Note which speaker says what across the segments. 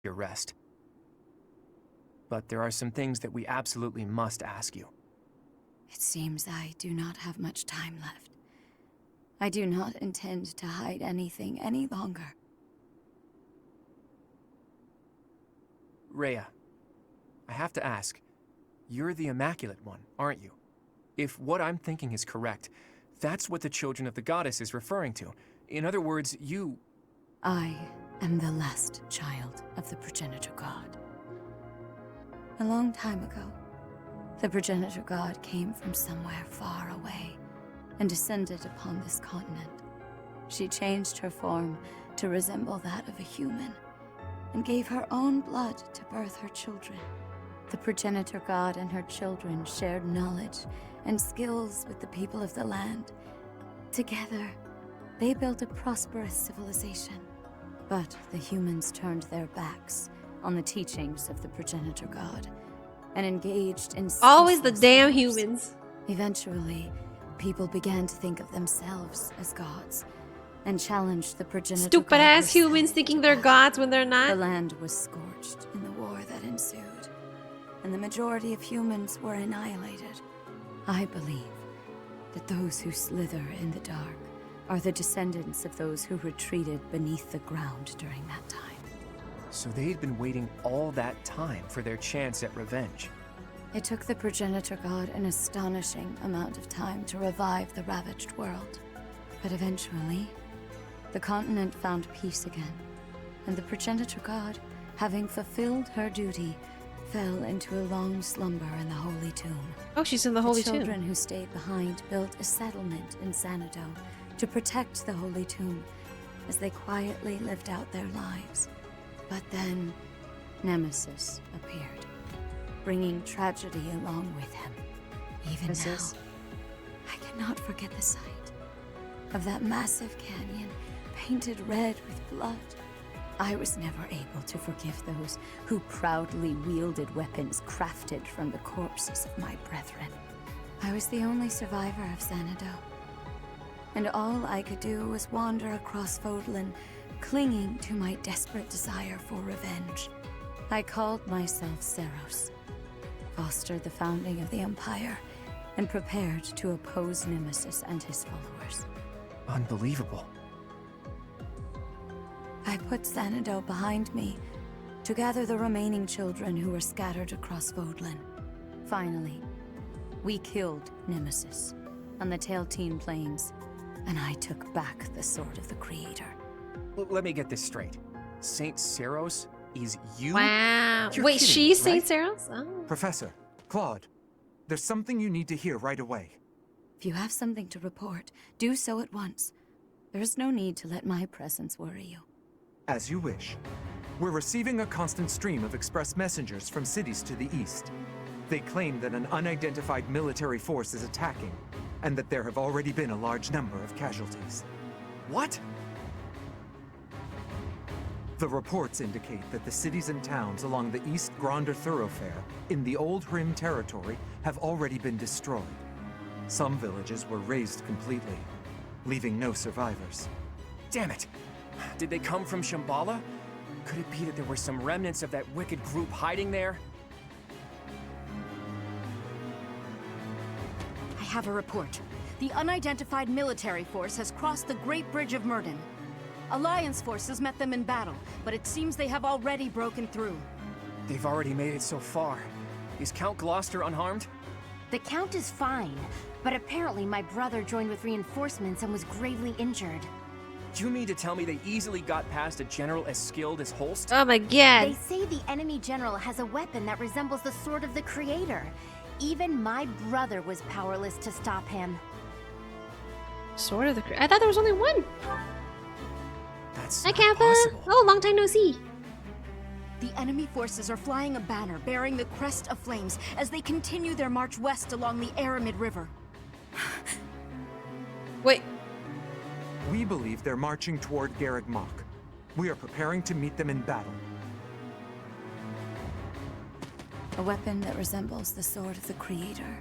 Speaker 1: your rest. But there are some things that we absolutely must ask you.
Speaker 2: It seems I do not have much time left. I do not intend to hide anything any longer.
Speaker 1: Rhea, I have to ask, you're the Immaculate One, aren't you? If what I'm thinking is correct, that's what the Children of the Goddess is referring to. In other words, you...
Speaker 2: I am the last child of the progenitor god. A long time ago, the progenitor god came from somewhere far away and descended upon this continent. She changed her form to resemble that of a human and gave her own blood to birth her children. The progenitor god and her children shared knowledge and skills with the people of the land. Together, they built a prosperous civilization. But the humans turned their backs on the teachings of the progenitor god and engaged in
Speaker 3: Always the
Speaker 2: ceaseless
Speaker 3: damn
Speaker 2: wars.
Speaker 3: humans.
Speaker 2: Eventually, people began to think of themselves as gods and challenged the progenitor
Speaker 3: Stupid
Speaker 2: god
Speaker 3: ass
Speaker 2: herself
Speaker 3: humans thinking they're
Speaker 2: to
Speaker 3: gods when they're
Speaker 2: the
Speaker 3: not.
Speaker 2: land was scorched in the war that ensued, and the majority of humans were annihilated. I believe that those who slither in the dark are the descendants of those who retreated beneath the ground during that time.
Speaker 1: So they'd been waiting all that time for their chance at revenge.
Speaker 2: It took the progenitor god an astonishing amount of time to revive the ravaged world. But eventually, the continent found peace again, and the progenitor god, having fulfilled her duty, fell into a long slumber in the Holy Tomb.
Speaker 3: Oh, she's in the Holy
Speaker 2: The
Speaker 3: Tomb.
Speaker 2: children who stayed behind built a settlement in Xanadu to protect the Holy Tomb as they quietly lived out their lives. But then, Nemesis appeared, bringing tragedy along with him. Even
Speaker 3: Nemesis?
Speaker 2: now, I cannot forget the sight of that massive canyon painted red with blood. I was never able to forgive those who proudly wielded weapons crafted from the corpses of my brethren. I was the only survivor of Xanadu, and all I could do was wander across Fodlan, clinging to my desperate desire for revenge. I called myself Seros, fostered the founding of the Empire, and prepared to oppose Nemesis and his followers.
Speaker 1: Unbelievable.
Speaker 2: I put Xanadu behind me to gather the remaining children who were scattered across Fodlan. Finally, we killed Nemesis on the Tailteen Plains, and I took back the Sword of the Creator.
Speaker 1: Let me get this straight. Saint Seros is you?
Speaker 3: Wow.
Speaker 1: You're
Speaker 3: Wait,
Speaker 1: kidding,
Speaker 3: she's Saint
Speaker 1: right?
Speaker 3: Sarah's? Oh.
Speaker 4: Professor, Claude, there's something you need to hear right away.
Speaker 2: If you have something to report, do so at once. There is no need to let my presence worry you.
Speaker 4: As you wish. We're receiving a constant stream of express messengers from cities to the east. They claim that an unidentified military force is attacking, and that there have already been a large number of casualties.
Speaker 1: What?
Speaker 4: The reports indicate that the cities and towns along the East Gronder thoroughfare in the Old Rim territory have already been destroyed. Some villages were razed completely, leaving no survivors.
Speaker 1: Damn it. Did they come from Shambhala? Could it be that there were some remnants of that wicked group hiding there?
Speaker 5: I have a report. The unidentified military force has crossed the Great Bridge of Murden. Alliance forces met them in battle, but it seems they have already broken through.
Speaker 1: They've already made it so far. Is Count Gloucester unharmed?
Speaker 6: The Count is fine, but apparently my brother joined with reinforcements and was gravely injured.
Speaker 1: Do you mean to tell me they easily got past a general as skilled as Holst?
Speaker 3: Oh my god.
Speaker 6: They say the enemy general has a weapon that resembles the Sword of the Creator. Even my brother was powerless to stop him.
Speaker 3: Sword of the I thought there was only one.
Speaker 1: That's
Speaker 3: Hi,
Speaker 1: not
Speaker 3: Kappa.
Speaker 1: possible.
Speaker 3: Oh, long time no see.
Speaker 5: The enemy forces are flying a banner bearing the crest of flames as they continue their march west along the Aramid River.
Speaker 3: Wait.
Speaker 4: We believe they're marching toward Garreg Mach. We are preparing to meet them in battle.
Speaker 2: A weapon that resembles the Sword of the Creator.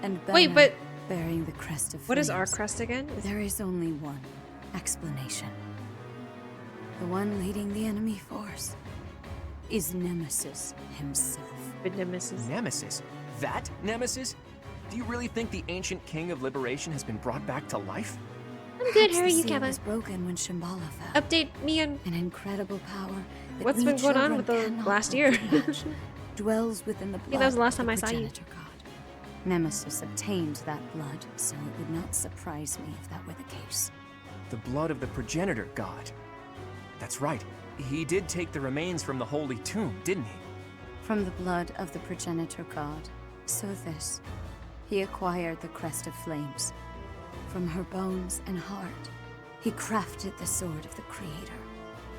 Speaker 2: And
Speaker 3: Wait,
Speaker 2: banner
Speaker 3: but
Speaker 2: bearing the crest of
Speaker 3: what is our
Speaker 2: flames.
Speaker 3: crest again?
Speaker 2: There is only one explanation. The one leading the enemy force is Nemesis himself.
Speaker 3: Good nemesis.
Speaker 1: Nemesis? That Nemesis? Do you really think the ancient king of liberation has been brought back to life?
Speaker 3: I'm good.
Speaker 2: Perhaps
Speaker 3: How are
Speaker 2: the
Speaker 3: you,
Speaker 2: seal
Speaker 3: Kevin?
Speaker 2: was broken when Shambhala fell.
Speaker 3: Update me on
Speaker 2: An incredible power that
Speaker 3: what's
Speaker 2: we
Speaker 3: been going on
Speaker 2: children
Speaker 3: with the
Speaker 2: cannot
Speaker 3: last
Speaker 2: hope
Speaker 3: year.
Speaker 2: to match, dwells within the blood
Speaker 3: that was the last
Speaker 2: of
Speaker 3: time I saw you.
Speaker 2: progenitor god. Nemesis obtained that blood, so it would not surprise me if that were the case.
Speaker 1: The blood of the progenitor god. That's right. He did take the remains from the holy tomb, didn't he?
Speaker 2: From the blood of the progenitor god, Sothis, he acquired the Crest of Flames. From her bones and heart, he crafted the Sword of the Creator.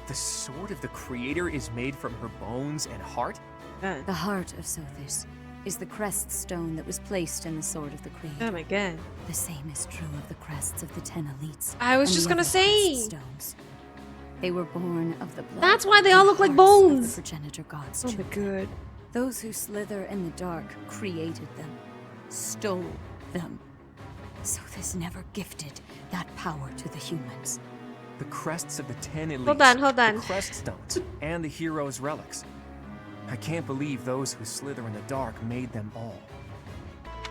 Speaker 1: The sword of the creator is made from her bones and heart?
Speaker 3: God.
Speaker 2: The heart of Sothis is the crest stone that was placed in the Sword of the Creator.
Speaker 3: Oh my god.
Speaker 2: The same is true of the crests of the 10 elites.
Speaker 3: I was
Speaker 2: and
Speaker 3: just
Speaker 2: the
Speaker 3: gonna
Speaker 2: other
Speaker 3: say.
Speaker 2: crest stones. They were born of the blood.
Speaker 3: That's why they all
Speaker 2: and
Speaker 3: look like
Speaker 2: hearts of
Speaker 3: bones.
Speaker 2: The progenitor gods.
Speaker 3: Oh my
Speaker 2: children.
Speaker 3: god.
Speaker 2: Those who slither in the dark created them, stole them. Sothis never gifted that power to the humans.
Speaker 1: The crests of the 10 elites.
Speaker 3: Hold on.
Speaker 1: The crest stones and the heroes' relics. I can't believe those who slither in the dark made them all.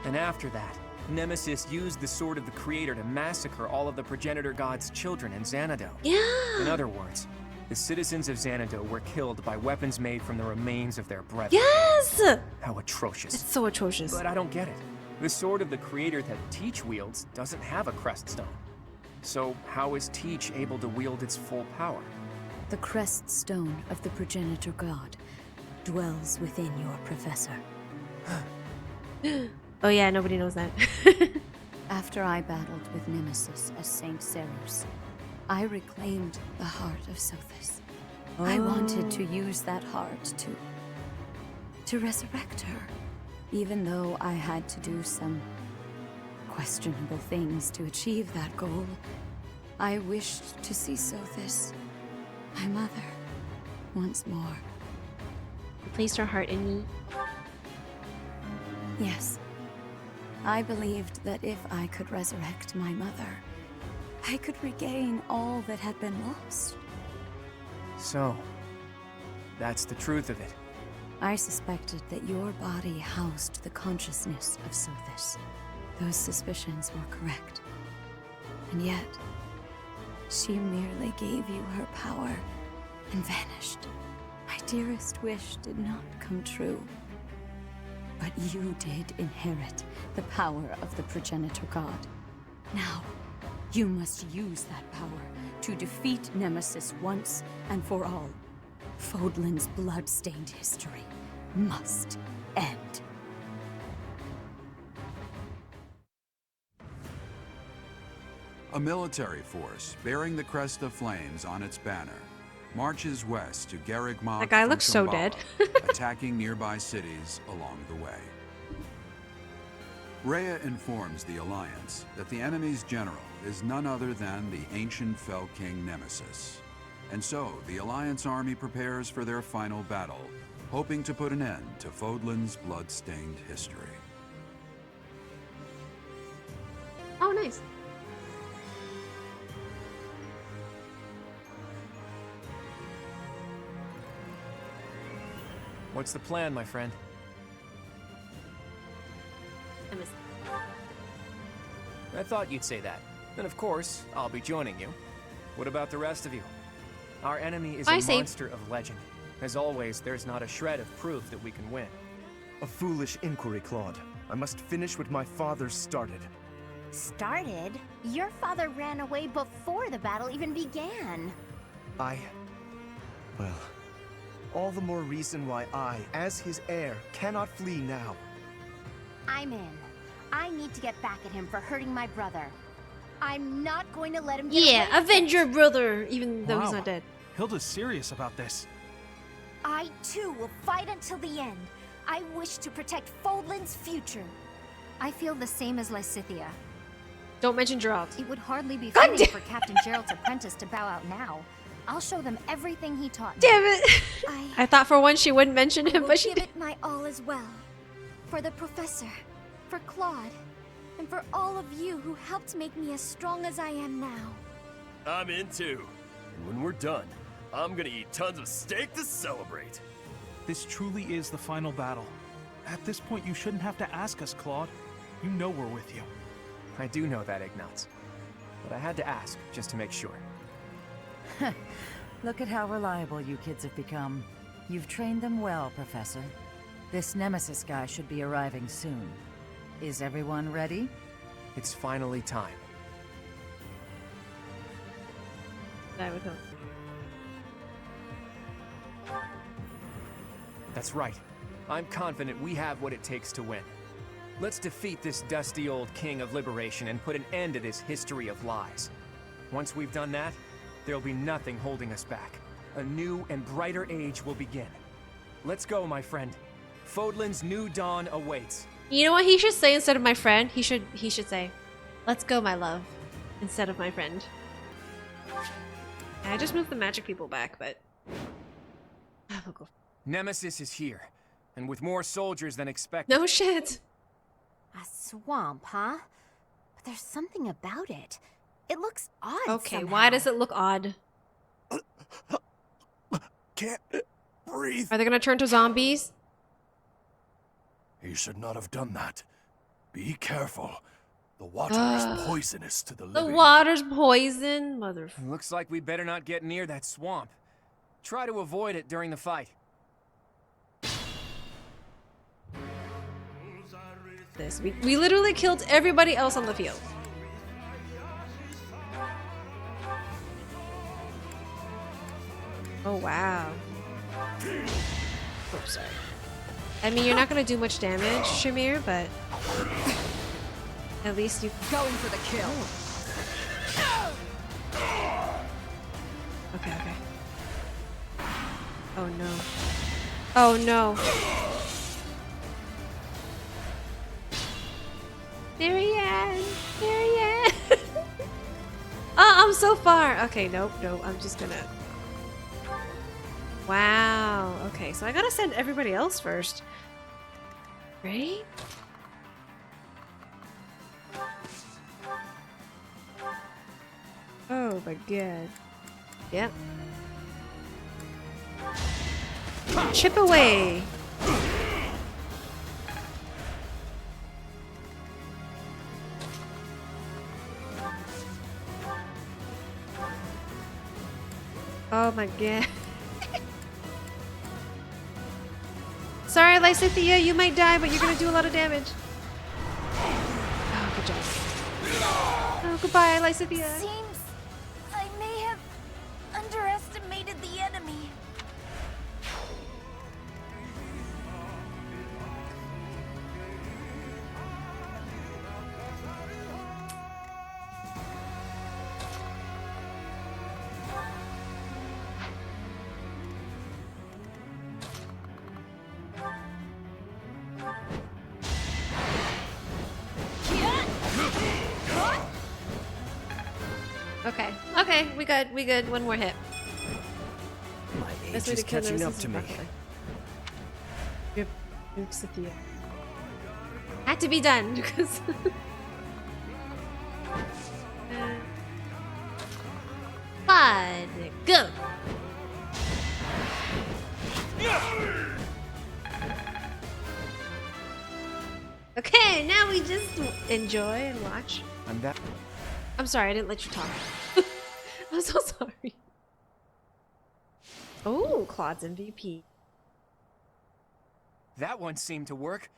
Speaker 1: And after that, Nemesis used the sword of the creator to massacre all of the progenitor god's children in Xanadu. In
Speaker 3: Yeah.
Speaker 1: other words, the citizens of Xanadu were killed by weapons made from the remains of their brethren.
Speaker 3: Yes.
Speaker 1: How atrocious.
Speaker 3: It's so atrocious.
Speaker 1: But I don't get it. The sword of the creator that Teach wields doesn't have a crest stone. So how is Teach able to wield its full power?
Speaker 2: The crest stone of the progenitor god dwells within your professor.
Speaker 3: Oh yeah, nobody knows that.
Speaker 2: After I battled with Nemesis as Saint Serus, I reclaimed the heart of Sothis. I wanted to use that heart to resurrect her, even though I had to do some questionable things to achieve that goal. I wished to see Sothis, my mother, once more.
Speaker 3: You placed her heart in me.
Speaker 2: Yes. I believed that if I could resurrect my mother, I could regain all that had been lost.
Speaker 1: So, that's the truth of it.
Speaker 2: I suspected that your body housed the consciousness of Sothis. Those suspicions were correct. And yet, she merely gave you her power and vanished. My dearest wish did not come true. But you did inherit the power of the progenitor god. Now, you must use that power to defeat Nemesis once and for all. Fodlan's blood-stained history must end.
Speaker 7: A military force bearing the Crest of Flames on its banner marches west to Garrigmok.
Speaker 3: That guy
Speaker 7: from
Speaker 3: looks so
Speaker 7: Shambhala,
Speaker 3: dead.
Speaker 7: attacking nearby cities along the way. Rhea informs the Alliance that the enemy's general is none other than the ancient Fell King Nemesis. And so the Alliance army prepares for their final battle, hoping to put an end to Fodlan's blood-stained history.
Speaker 3: Oh, nice.
Speaker 1: What's the plan, my friend? I thought you'd say that. Then of course, I'll be joining you. What about the rest of you? Our enemy is
Speaker 3: I
Speaker 1: a
Speaker 3: see.
Speaker 1: monster of legend. As always, there's not a shred of proof that we can win.
Speaker 8: A foolish inquiry, Claude. I must finish what my father started.
Speaker 6: Started? Your father ran away before the battle even began.
Speaker 8: Well, all the more reason why I, as his heir, cannot flee now.
Speaker 6: I'm in. I need to get back at him for hurting my brother. I'm not going to let him get
Speaker 3: Yeah,
Speaker 6: away with
Speaker 3: avenge
Speaker 6: it.
Speaker 3: your brother, even though he's
Speaker 9: Wow.
Speaker 3: not dead.
Speaker 9: Hilda's serious about this.
Speaker 6: I too will fight until the end. I wish to protect Fodlan's future. I feel the same as Lysithia.
Speaker 3: Don't mention Gerald.
Speaker 6: It would hardly be
Speaker 3: God
Speaker 6: fitting
Speaker 3: damn-
Speaker 6: for Captain Gerald's apprentice to bow out now. I'll show them everything he taught me.
Speaker 3: Damn it! I thought for once she wouldn't mention
Speaker 6: I
Speaker 3: him,
Speaker 6: will
Speaker 3: but she
Speaker 6: give
Speaker 3: did.
Speaker 6: it my all as well. For the professor, for Claude, and for all of you who helped make me as strong as I am now.
Speaker 10: I'm in too. And when we're done, I'm gonna eat tons of steak to celebrate.
Speaker 9: This truly is the final battle. At this point, you shouldn't have to ask us, Claude. You know we're with you.
Speaker 1: I do know that, Ignatz. But I had to ask, just to make sure.
Speaker 10: Look at how reliable you kids have become. You've trained them well, Professor. This Nemesis guy should be arriving soon. Is everyone ready?
Speaker 1: It's finally time.
Speaker 3: Die with him.
Speaker 1: That's right. I'm confident we have what it takes to win. Let's defeat this dusty old king of liberation and put an end to this history of lies. Once we've done that, there'll be nothing holding us back. A new and brighter age will begin. Let's go, my friend. Fodlan's new dawn awaits.
Speaker 3: You know what he should say instead of my friend? He should say, "Let's go, my love," instead of my friend. I just moved the magic people back, but we'll go.
Speaker 1: Nemesis is here, and with more soldiers than expected.
Speaker 3: No shit.
Speaker 6: A swamp, huh? But there's something about it. It looks odd.
Speaker 3: Okay,
Speaker 6: somehow.
Speaker 3: why does it look odd?
Speaker 11: Can't breathe.
Speaker 3: Are they gonna turn to zombies?
Speaker 11: He should not have done that. Be careful. The water is poisonous to the
Speaker 3: The
Speaker 11: living.
Speaker 3: water's poison, mother.
Speaker 1: Looks like we better not get near that swamp. Try to avoid it during the fight.
Speaker 3: This we literally killed everybody else on the field. Oh wow. Oh, sorry. I mean, you're not gonna do much damage, Shamir, but at least you
Speaker 5: Going for the kill.
Speaker 3: Okay, okay. Oh no. Oh no. There he is! There he is! Oh, I'm so far! Okay, nope, nope, I'm just gonna... Wow, okay, so I gotta send everybody else first. Right? Oh my god. Yep. Chip away! Oh my god. Sorry, Lysithia, you might die, but you're gonna do a lot of damage. Oh, good job. Oh, goodbye, Lysithia.
Speaker 6: Seems I may have underestimated the enemy.
Speaker 3: Okay, okay, we good, we good. One more hit.
Speaker 8: My age
Speaker 3: Best way
Speaker 8: is
Speaker 3: to kill
Speaker 8: catching up
Speaker 3: Nemesis
Speaker 8: to
Speaker 3: is
Speaker 8: me.
Speaker 3: broccoli. Yep, Lysithia. Had to be done because. Fun, go. Okay, now we just enjoy and watch. I'm sorry, I didn't let you talk. I'm so sorry. Oh, Claude's MVP.
Speaker 1: That one seemed to work.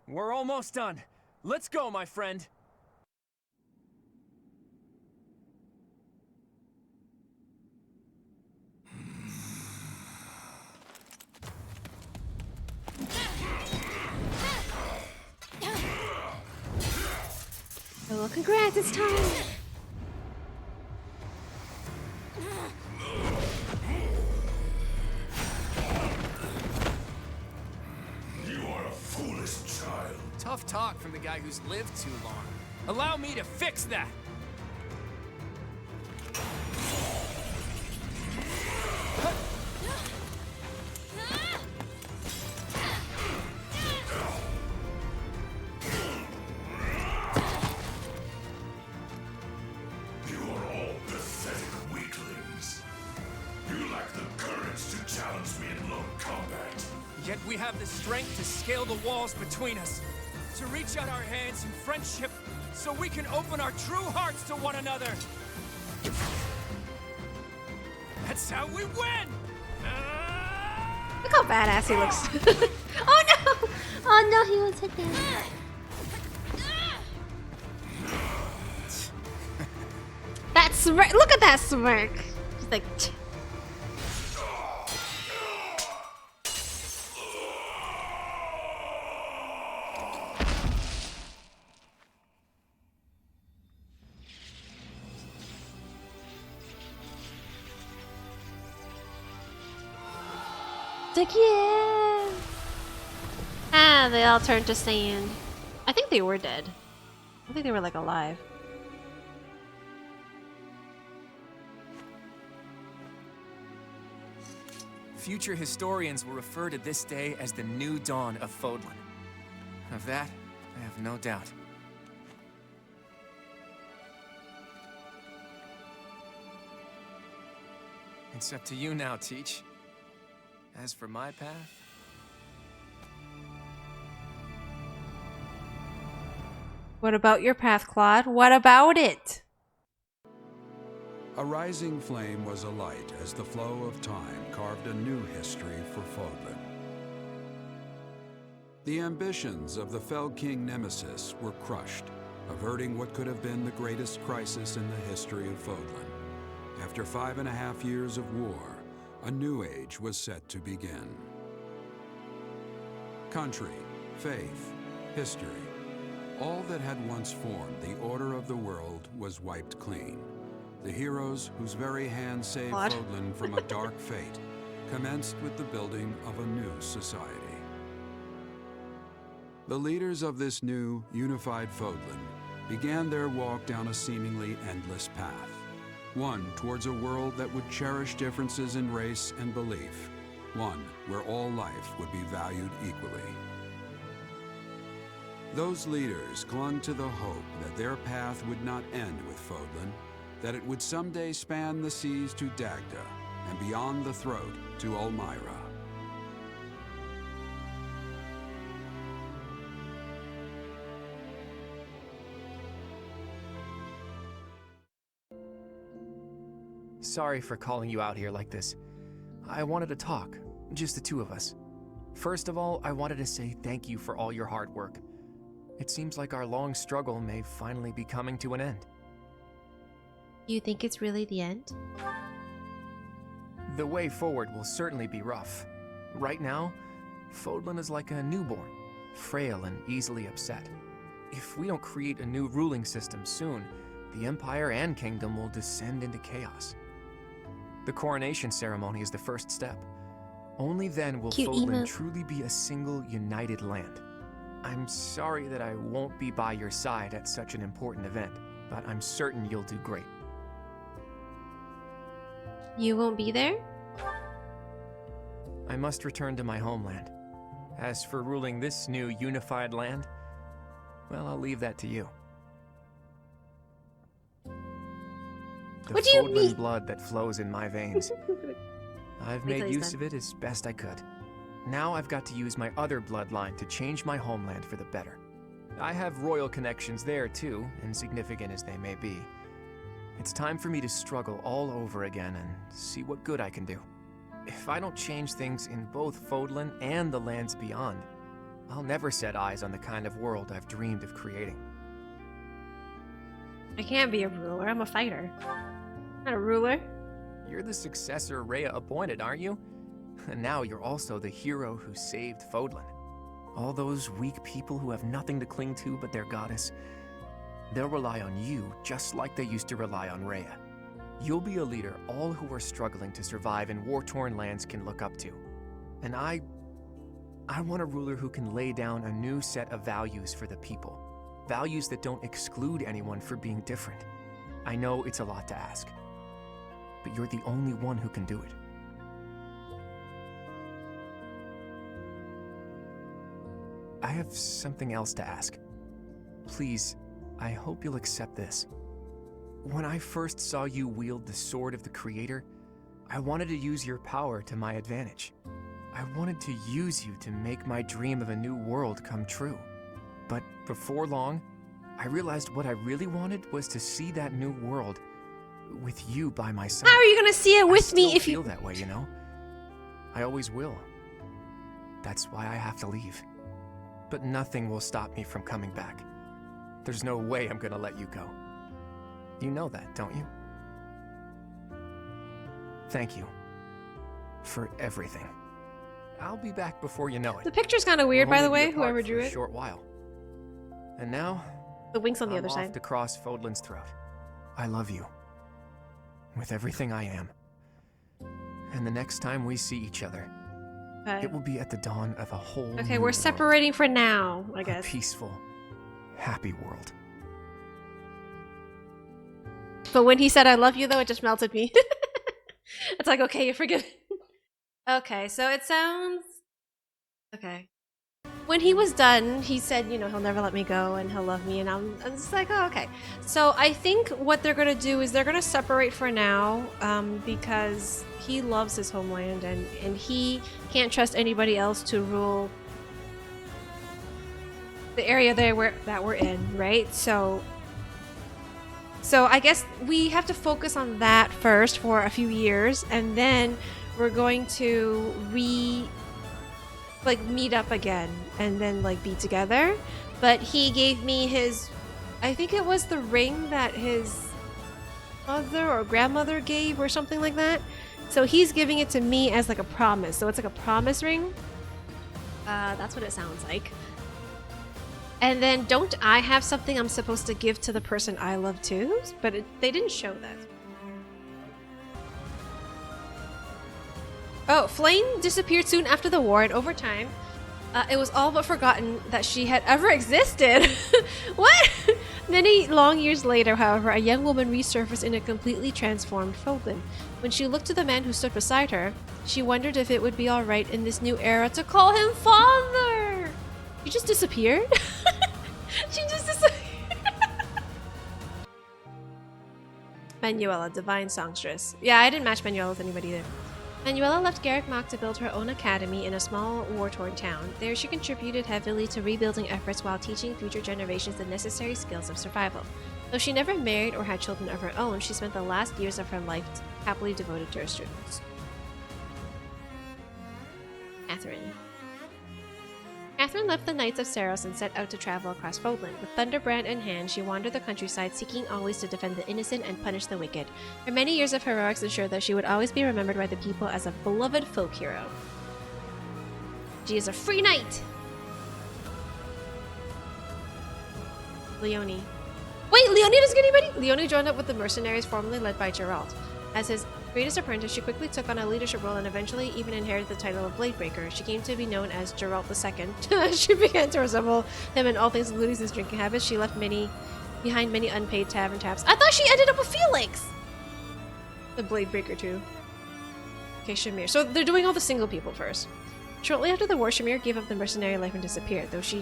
Speaker 1: We're almost done. Let's go, my friend.
Speaker 3: Oh, congrats, it's time!
Speaker 11: You are a foolish child.
Speaker 1: Tough talk from the guy who's lived too long. Allow me to fix that!
Speaker 11: You are all pathetic weaklings. You lack the courage to challenge me in low combat.
Speaker 1: Yet we have the strength to scale the walls between us, to reach out our hands in friendship so we can open our true hearts to one another. That's how we win!
Speaker 3: Look how badass he looks. Oh no! Oh no, he wants hit down. That smirk! Look at that smirk! He's like... Like, yeah. Ah, they all turned to sand. I think they were dead. I think they were like alive.
Speaker 1: Future historians will refer to this day as the new dawn of Fodlan. Of that, I have no doubt. It's up to you now, Teach. As for my path...
Speaker 3: What about your path, Claude? What about it?
Speaker 7: A rising flame was alight as the flow of time carved a new history for Fodlan. The ambitions of the Fell King Nemesis were crushed, averting what could have been the greatest crisis in the history of Fodlan. After 5.5 years of war, a new age was set to begin. Country, faith, history, all that had once formed the order of the world was wiped clean. The heroes whose very hand saved Fodlan from a dark fate commenced with the building of a new society. The leaders of this new, unified Fodlan began their walk down a seemingly endless path. One towards a world that would cherish differences in race and belief. One where all life would be valued equally. Those leaders clung to the hope that their path would not end with Fodlan, that it would someday span the seas to Dagda, and beyond the throat to Elmyra.
Speaker 1: Sorry for calling you out here like this. I wanted to talk, just the two of us. First of all, I wanted to say thank you for all your hard work. It seems like our long struggle may finally be coming to an end.
Speaker 3: You think it's really the end?
Speaker 1: The way forward will certainly be rough. Right now, Fodlan is like a newborn, frail and easily upset. If we don't create a new ruling system soon, the Empire and Kingdom will descend into chaos. The coronation ceremony is the first step. Only then will Fodlan truly be a single, united land. I'm sorry that I won't be by your side at such an important event, but I'm certain you'll do great.
Speaker 3: You won't be there?
Speaker 1: I must return to my homeland. As for ruling this new unified land, well, I'll leave that to you. The
Speaker 3: What do you
Speaker 1: Fodlan
Speaker 3: mean?
Speaker 1: blood that flows in my veins. I've made use of it as best I could. Now I've got to use my other bloodline to change my homeland for the better. I have royal connections there too, insignificant as they may be. It's time for me to struggle all over again and see what good I can do. If I don't change things in both Fodlan and the lands beyond, I'll never set eyes on the kind of world I've dreamed of creating.
Speaker 3: I can't be a ruler, I'm a fighter. Not a ruler.
Speaker 1: You're the successor Rhea appointed, aren't you? And now you're also the hero who saved Fodlan. All those weak people who have nothing to cling to but their goddess, they'll rely on you just like they used to rely on Rhea. You'll be a leader all who are struggling to survive in war-torn lands can look up to. And I want a ruler who can lay down a new set of values for the people. Values that don't exclude anyone for being different. I know it's a lot to ask, but you're the only one who can do it. I have something else to ask. Please, I hope you'll accept this. When I first saw you wield the sword of the Creator, I wanted to use your power to my advantage. I wanted to use you to make my dream of a new world come true. But before long, I realized what I really wanted was to see that new world with you by my side.
Speaker 3: How are you gonna see it with me if
Speaker 1: I
Speaker 3: you
Speaker 1: feel that way, you know? I always will. That's why I have to leave. But nothing will stop me from coming back. There's no way I'm gonna let you go. You know that, don't you? Thank you for everything. I'll be back before you know it.
Speaker 3: The picture's kind of weird,
Speaker 1: We'll
Speaker 3: by the
Speaker 1: only be
Speaker 3: way,
Speaker 1: apart
Speaker 3: whoever
Speaker 1: for
Speaker 3: drew
Speaker 1: a
Speaker 3: it.
Speaker 1: short while. And now,
Speaker 3: The wings on the
Speaker 1: I'm
Speaker 3: other
Speaker 1: off
Speaker 3: side.
Speaker 1: to cross Fodlan's throat. I love you. With everything I am. And the next time we see each other,
Speaker 3: Okay.
Speaker 1: it will be at the dawn of a whole
Speaker 3: Okay,
Speaker 1: new
Speaker 3: we're
Speaker 1: world.
Speaker 3: separating for now, I
Speaker 1: A
Speaker 3: guess.
Speaker 1: peaceful, happy world.
Speaker 3: But when he said I love you, though, it just melted me. It's like, okay, you're forgiven. Okay, so it sounds... Okay. When he was done, he said, you know, he'll never let me go and he'll love me. And I'm just like, oh, okay. So I think what they're going to do is they're going to separate for now because he loves his homeland and he can't trust anybody else to rule the area that we're in, right? So I guess we have to focus on that first for a few years, and then we're going to meet up again and then be together. But he gave me his, I think it was the ring that his mother or grandmother gave or something like that. So he's giving it to me as a promise. So it's like a promise ring. That's what it sounds like. And then don't I have something I'm supposed to give to the person I love too? But they didn't show that. Oh, Flame disappeared soon after the war, and over time, it was all but forgotten that she had ever existed. What? Many long years later, however, a young woman resurfaced in a completely transformed Fodlan. When she looked to the man who stood beside her, she wondered if it would be alright in this new era to call him father! She just disappeared? She just disappeared. Manuela, divine songstress. Yeah, I didn't match Manuela with anybody either. Manuela left Garrick Mach to build her own academy in a small, war-torn town. There she contributed heavily to rebuilding efforts while teaching future generations the necessary skills of survival. Though she never married or had children of her own, she spent the last years of her life happily devoted to her students. Catherine. Catherine left the Knights of Saros and set out to travel across Fodlan. With Thunderbrand in hand, she wandered the countryside, seeking always to defend the innocent and punish the wicked. Her many years of heroics ensured that she would always be remembered by the people as a beloved folk hero. She is a free knight! Leone. Wait, Leone doesn't get anybody? Leone joined up with the mercenaries formerly led by Geralt. As his greatest apprentice, she quickly took on a leadership role and eventually even inherited the title of Bladebreaker. She came to be known as Geralt II. She began to resemble him in all things, including his drinking habits. She left behind many unpaid tavern tabs. I thought she ended up with Felix! The Bladebreaker too. Okay, Shamir. So they're doing all the single people first. Shortly after the war, Shamir gave up the mercenary life and disappeared, though she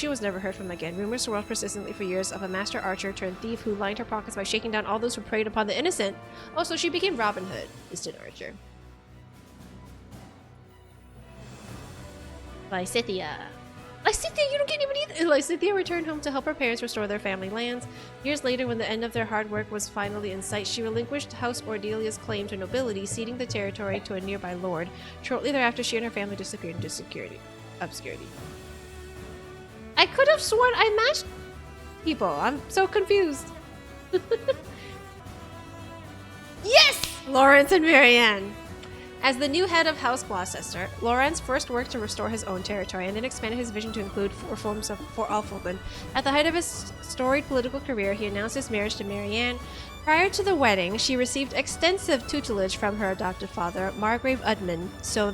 Speaker 3: was never heard from again. Rumors swirled persistently for years of a master archer turned thief who lined her pockets by shaking down all those who preyed upon the innocent. Also, she became Robin Hood, distant archer. Lysithea. Lysithea, you don't get anybody either. Lysithea returned home to help her parents restore their family lands. Years later, when the end of their hard work was finally in sight, she relinquished House Ordelia's claim to nobility, ceding the territory to a nearby lord. Shortly thereafter, she and her family disappeared into obscurity. I could have sworn I matched people. I'm so confused. Yes! Lawrence and Marianne. As the new head of House Gloucester, Lawrence first worked to restore his own territory and then expanded his vision to include 4 forms for all Fodlan. At the height of his storied political career, he announced his marriage to Marianne. Prior to the wedding, she received extensive tutelage from her adopted father, Margrave Udman, so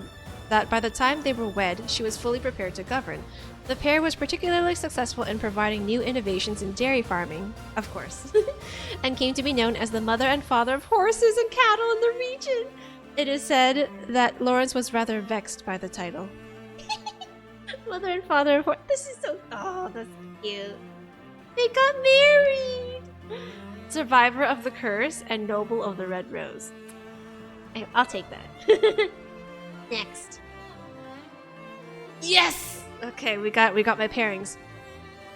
Speaker 3: that by the time they were wed, she was fully prepared to govern. The pair was particularly successful in providing new innovations in dairy farming, of course, and came to be known as the mother and father of horses and cattle in the region. It is said that Lawrence was rather vexed by the title. Mother and father of horses. This is so... Oh, that's cute. They got married! Survivor of the curse and noble of the Red Rose. I'll take that. Next. Yes! Okay, we got my pairings.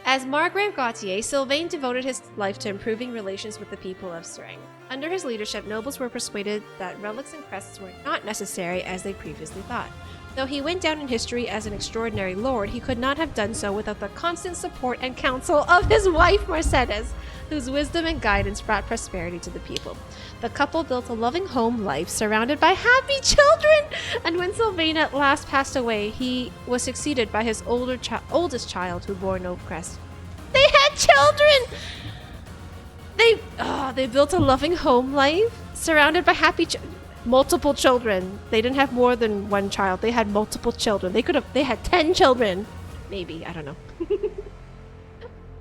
Speaker 3: As Margrave Gautier, Sylvain devoted his life to improving relations with the people of Serang. Under his leadership, nobles were persuaded that relics and crests were not necessary as they previously thought. Though he went down in history as an extraordinary lord, he could not have done so without the constant support and counsel of his wife Mercedes, whose wisdom and guidance brought prosperity to the people. The couple built a loving home life surrounded by happy children, and when Sylvain at last passed away, he was succeeded by his oldest child who bore no crest. They had children! They built a loving home life surrounded by happy multiple children. They didn't have more than one child. They had multiple children. They had 10 children. Maybe, I don't know.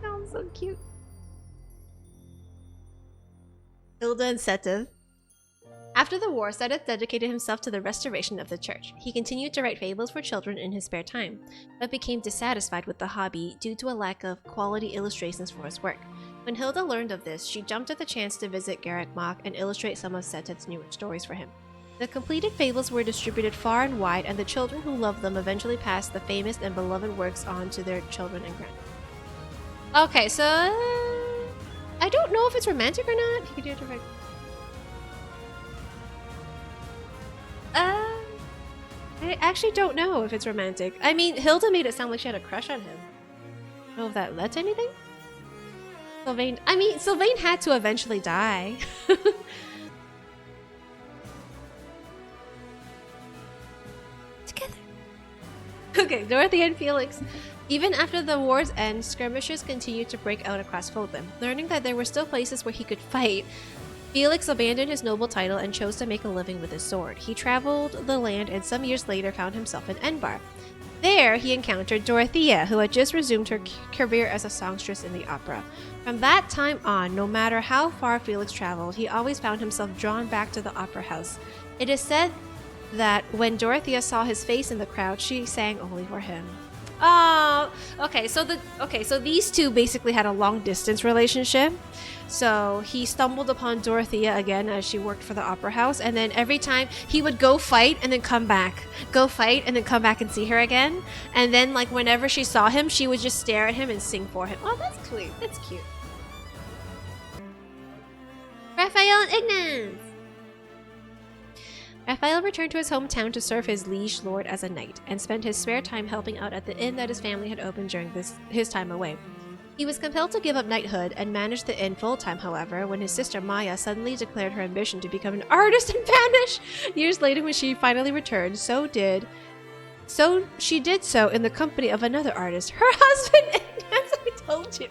Speaker 3: Sounds so cute. Hilda and Seteth. After the war, Seteth dedicated himself to the restoration of the church. He continued to write fables for children in his spare time, but became dissatisfied with the hobby due to a lack of quality illustrations for his work. When Hilda learned of this, she jumped at the chance to visit Garrick Mach and illustrate some of Seteth's newer stories for him. The completed fables were distributed far and wide, and the children who loved them eventually passed the famous and beloved works on to their children and grandchildren. Okay, so I don't know if it's romantic or not. He could do it direct. I actually don't know if it's romantic. I mean, Hilda made it sound like she had a crush on him. I don't know if that led to anything. Sylvain had to eventually die. Together. Okay, Dorothy and Felix. Even after the war's end, skirmishes continued to break out across Fulham. Learning that there were still places where he could fight, Felix abandoned his noble title and chose to make a living with his sword. He traveled the land and some years later found himself in Enbar. There, he encountered Dorothea, who had just resumed her career as a songstress in the opera. From that time on, no matter how far Felix traveled, he always found himself drawn back to the opera house. It is said that when Dorothea saw his face in the crowd, she sang only for him. Oh, okay. So these two basically had a long-distance relationship. So he stumbled upon Dorothea again as she worked for the opera house, and then every time he would go fight and then come back, go fight and then come back and see her again. And then, like, whenever she saw him, she would just stare at him and sing for him. Oh, that's cute. That's cute. Raphael and Ignaz. Raphael returned to his hometown to serve his liege lord as a knight, and spent his spare time helping out at the inn that his family had opened during his time away. He was compelled to give up knighthood and manage the inn full-time, however, when his sister Maya suddenly declared her ambition to become an artist and vanish. Years later, when she finally returned, she did so in the company of another artist, her husband, Ignaz. I told you.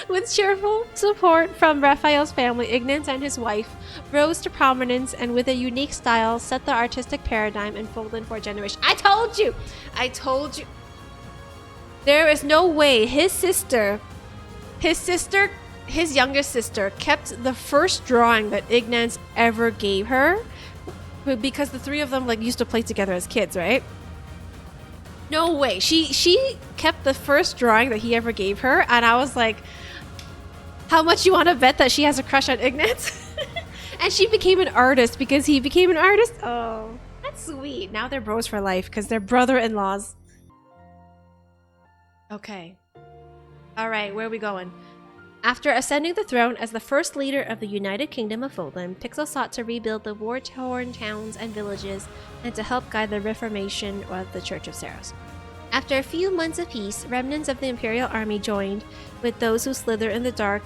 Speaker 3: With cheerful support from Raphael's family, Ignaz and his wife rose to prominence and with a unique style set the artistic paradigm in Fulham for a generation. I told you! I told you! There is no way his youngest sister, kept the first drawing that Ignaz ever gave her, because the three of them used to play together as kids, right? No way. She kept the first drawing that he ever gave her, and I was like, how much you want to bet that she has a crush on Ignaz? And she became an artist because he became an artist? Oh, that's sweet. Now they're bros for life because they're brother-in-laws. Okay. Alright, where are we going? After ascending the throne as the first leader of the United Kingdom of Fulham, Pixel sought to rebuild the war-torn towns and villages and to help guide the reformation of the Church of Saros. After a few months of peace, remnants of the Imperial Army joined with those who slither in the dark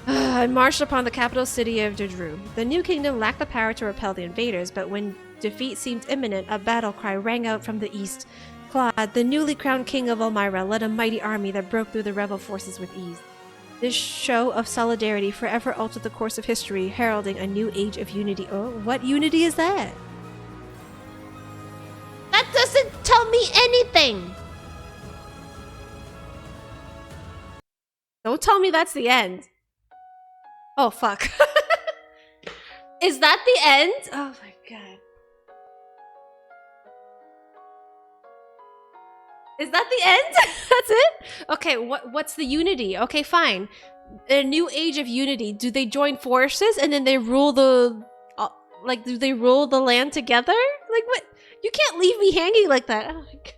Speaker 3: and marched upon the capital city of Derdru. The new kingdom lacked the power to repel the invaders, but when defeat seemed imminent, a battle cry rang out from the east. Claude, the newly crowned king of Elmira, led a mighty army that broke through the rebel forces with ease. This show of solidarity forever altered the course of history, heralding a new age of unity. Oh, what unity is that? That doesn't tell me anything! Don't tell me that's the end. Oh, fuck. Is that the end? Oh my god. Is that the end? That's it? Okay, what's the unity? Okay, fine. a new age of unity, do they join forces and then they rule the like do they rule the land together? Like what? You can't leave me hanging like that. Oh my God.